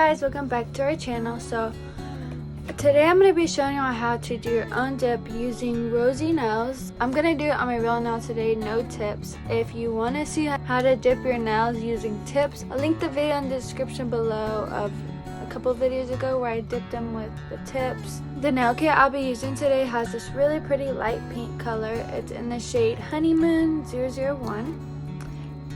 guys, welcome back to our channel. So today I'm going to be showing you how to do your own dip using Rossi nails. I'm going to do it on my real nail today, no tips. If you want to see how to dip your nails using tips, I'll link the video in the description below of a couple of videos ago where I dipped them with the tips. The nail kit I'll be using today has this really pretty light pink color. It's in the shade Honeymoon 001.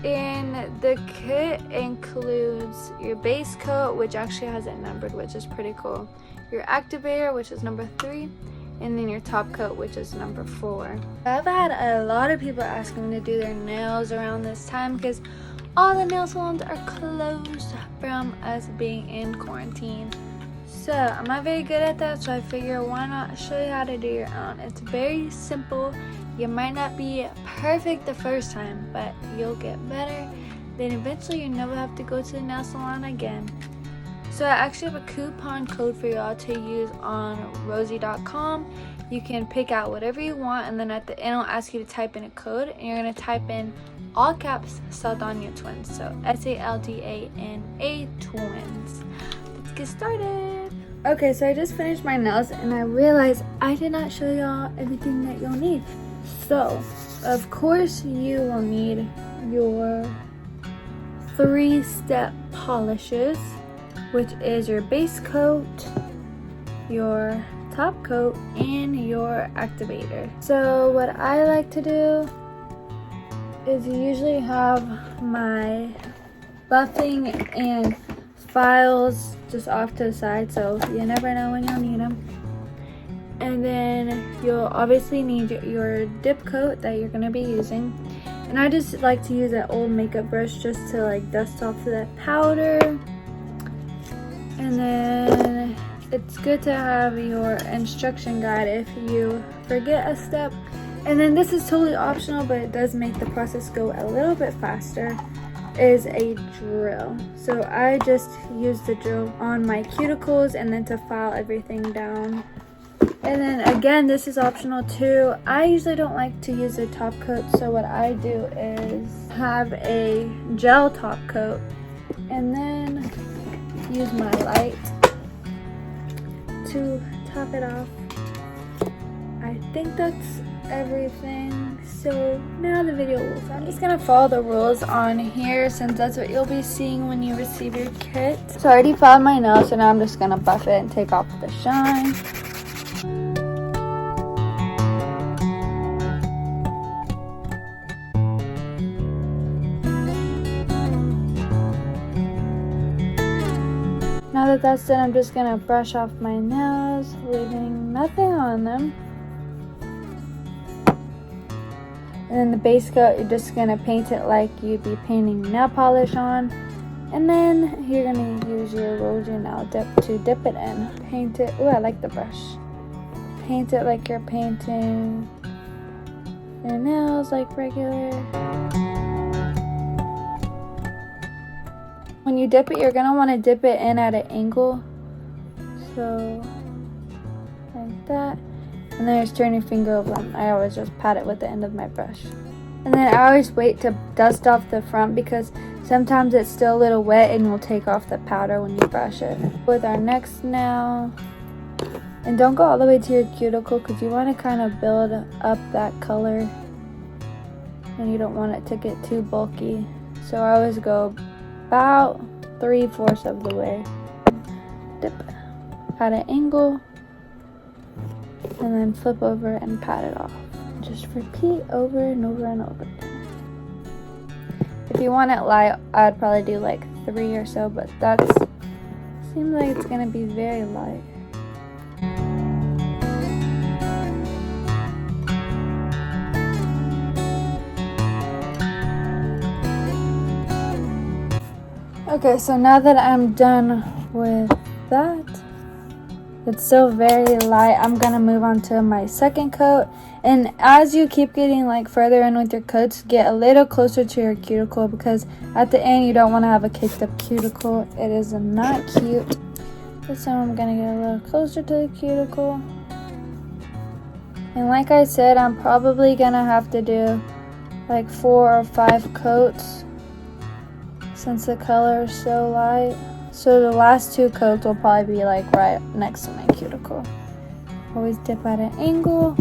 And the kit includes your base coat, which actually has it numbered, which is pretty cool, your activator, which is number 3, and then your top coat, which is number 4. I've had a lot of people asking me to do their nails around this time because all the nail salons are closed from us being in quarantine. So I'm not very good at that, so I figure why not show you how to do your own. It's very simple. You might not be perfect the first time, but you'll get better. Then eventually you never have to go to the nail salon again. So I actually have a coupon code for y'all to use on Rossi.com. You can pick out whatever you want, and then at the end I'll ask you to type in a code, and you're going to type in all caps Saldana Twins. So Saldana Twins. Let's get started. Okay, so I just finished my nails and I realized I did not show y'all everything that you'll need. So, of course, you will need your 3-step polishes, which is your base coat, your top coat, and your activator. So, what I like to do is usually have my buffing and files just off to the side, so you never know when you'll need them. And then you'll obviously need your dip coat that you're going to be using. And I just like to use that old makeup brush just to like dust off that powder. And then it's good to have your instruction guide if you forget a step. And then this is totally optional, but it does make the process go a little bit faster, is a drill. So I just use the drill on my cuticles and then to file everything down. And then again, this is optional too. I usually don't like to use a top coat, so what I do is have a gel top coat and then use my light to top it off. I think that's everything. So now the video will start. I'm just gonna follow the rules on here since that's what you'll be seeing when you receive your kit. So I already filed my nails, so now I'm just gonna buff it and take off the shine. Now that that's done, I'm just gonna brush off my nails, leaving nothing on them. And then the base coat, you're just gonna paint it like you'd be painting nail polish on. And then you're gonna use your Rossi nail dip to dip it in. Paint it, ooh, I like the brush. Paint it like you're painting your nails like regular. When you dip it, you're gonna wanna dip it in at an angle. So, like that. And then just turn your finger over them. I always just pat it with the end of my brush. And then I always wait to dust off the front because sometimes it's still a little wet and you'll take off the powder when you brush it. With our next nail, and don't go all the way to your cuticle because you want to kind of build up that color and you don't want it to get too bulky. So I always go about 3/4 of the way. Dip at an angle. And then flip over and pat it off. Just repeat over and over and over. If you want it light, I'd probably do like 3 or so, but seems like it's gonna be very light. Okay, so now that I'm done with that, it's still very light. I'm gonna move on to my second coat, and as you keep getting like further in with your coats, get a little closer to your cuticle because at the end you don't want to have a caked up cuticle. It is not cute. So I'm gonna get a little closer to the cuticle, and like I said, I'm probably gonna have to do like 4 or 5 coats since the color is so light. So the last 2 coats will probably be like right next to my cuticle. Always dip at an angle.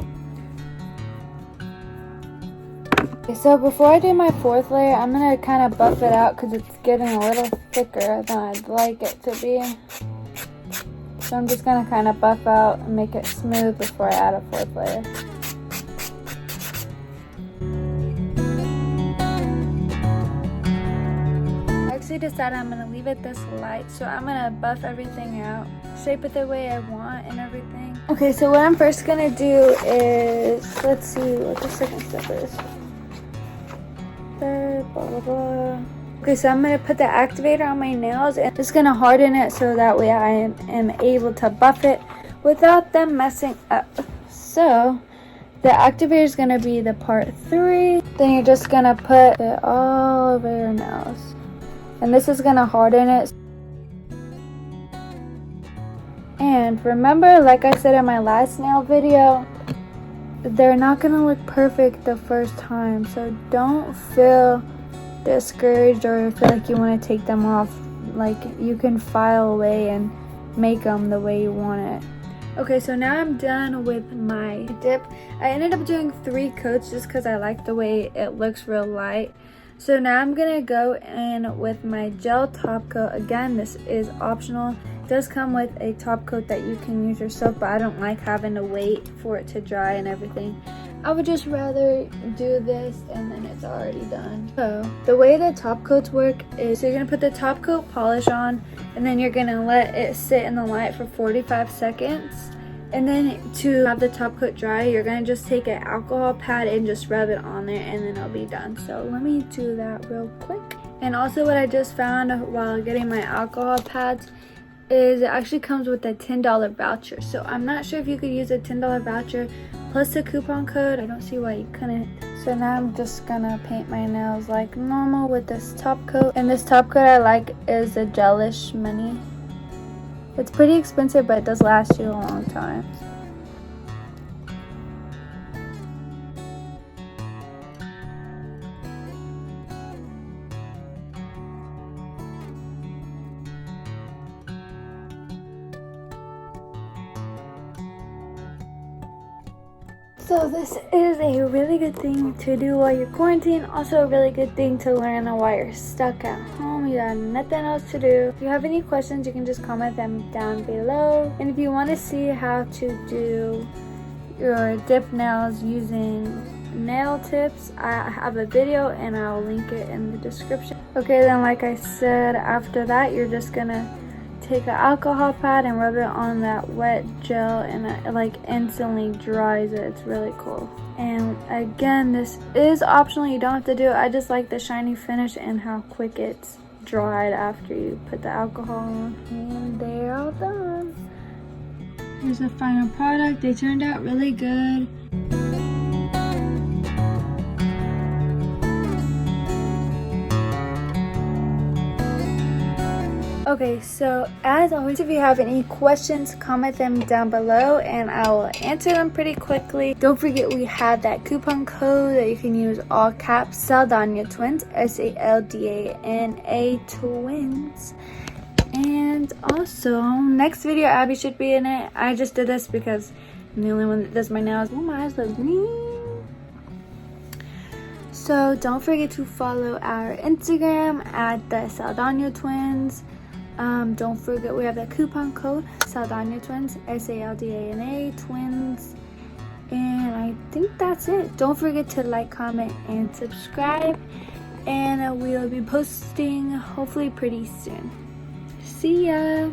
Okay, so before I do my 4th layer, I'm going to kind of buff it out because it's getting a little thicker than I'd like it to be. So I'm just going to kind of buff out and make it smooth before I add a 4th layer. I actually decided I'm going to leave it this light, so I'm going to buff everything out, shape it the way I want and everything. Okay, so what I'm first going to do is, let's see what the second step is. Third, blah, blah, blah. Okay, so I'm going to put the activator on my nails and just going to harden it so that way I am able to buff it without them messing up. So the activator is going to be the part 3. Then you're just going to put it all over your nails. And this is going to harden it. And remember, like I said in my last nail video, they're not going to look perfect the first time. So don't feel discouraged or feel like you want to take them off. Like, you can file away and make them the way you want it. Okay, so now I'm done with my dip. I ended up doing 3 coats just because I like the way it looks real light. So now I'm gonna go in with my gel top coat. Again, this is optional. It does come with a top coat that you can use yourself, but I don't like having to wait for it to dry and everything. I would just rather do this and then it's already done. So the way the top coats work is you're gonna put the top coat polish on and then you're gonna let it sit in the light for 45 seconds. And then to have the top coat dry, you're gonna just take an alcohol pad and just rub it on there and then it'll be done. So let me do that real quick. And also what I just found while getting my alcohol pads is it actually comes with a $10 voucher. So I'm not sure if you could use a $10 voucher plus a coupon code. I don't see why you couldn't. So now I'm just gonna paint my nails like normal with this top coat. And this top coat I like is a Gelish Mini. It's pretty expensive, but it does last you a long time. So this is a really good thing to do while you're quarantined. Also a really good thing to learn while you're stuck at home. You got nothing else to do. If you have any questions, you can just comment them down below. And if you want to see how to do your dip nails using nail tips, I have a video and I'll link it in the description. Okay, then like I said, after that you're just gonna take an alcohol pad and rub it on that wet gel and it like instantly dries it. It's really cool. And again, this is optional, you don't have to do it. I just like the shiny finish and how quick it's dried after you put the alcohol on. And they're all done. Here's the final product. They turned out really good. Okay, so as always, if you have any questions, comment them down below and I will answer them pretty quickly. Don't forget we have that coupon code that you can use, all caps, Saldana Twins, SALDANA Twins. And also, next video Abby should be in it. I just did this because I'm the only one that does my nails. Oh, my eyes look green. So don't forget to follow our Instagram at the Saldana Twins. Don't forget we have that coupon code, Saldana Twins, SALDANA Twins. And I think that's it. Don't forget to like, comment, and subscribe. And we'll be posting hopefully pretty soon. See ya!